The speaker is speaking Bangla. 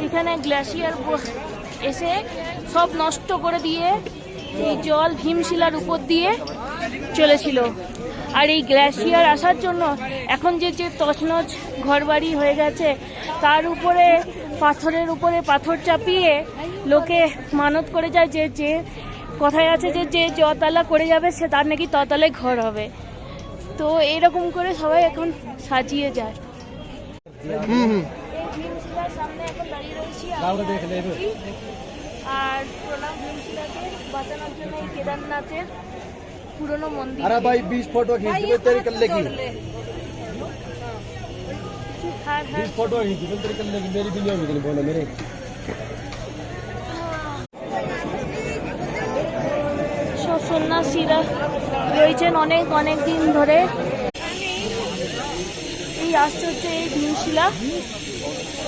এখানে গ্লেশিয়ার এসে সব নষ্ট করে দিয়ে এই জল ভীমশিলার উপর দিয়ে চলেছিল। আর এই গ্লেশিয়ার আসার জন্য এখন যে যে তছনছ ঘরবাড়ি হয়ে গেছে, তার উপরে পাথরের উপরে পাথর চাপিয়ে লোকে মানত করে যায় যে যে কথায় আছে যে যে যতলা করে যাবে সে তার নাকি ততলায় ঘর হবে। তো এইরকম করে সবাই এখন সাজিয়ে যায়। ভীমশিলার সামনে এখন দাঁড়িয়ে রয়েছি আর প্রণাম ভীমশিলাকে বাঁচানোর জন্য এই কেদারনাথের পুরনো মন্দির। अरे भाई 20 फोटो खींच दे तेरी कर लेगी, 20 फोटो खींच दे तेरी कर लेगी, मेरी वीडियो में नहीं बोलो मेरे। সব সন্ন্যাসীরা রয়েছেন অনেক অনেক দিন ধরে। এই আশ্চর্য এই ভীমশিলা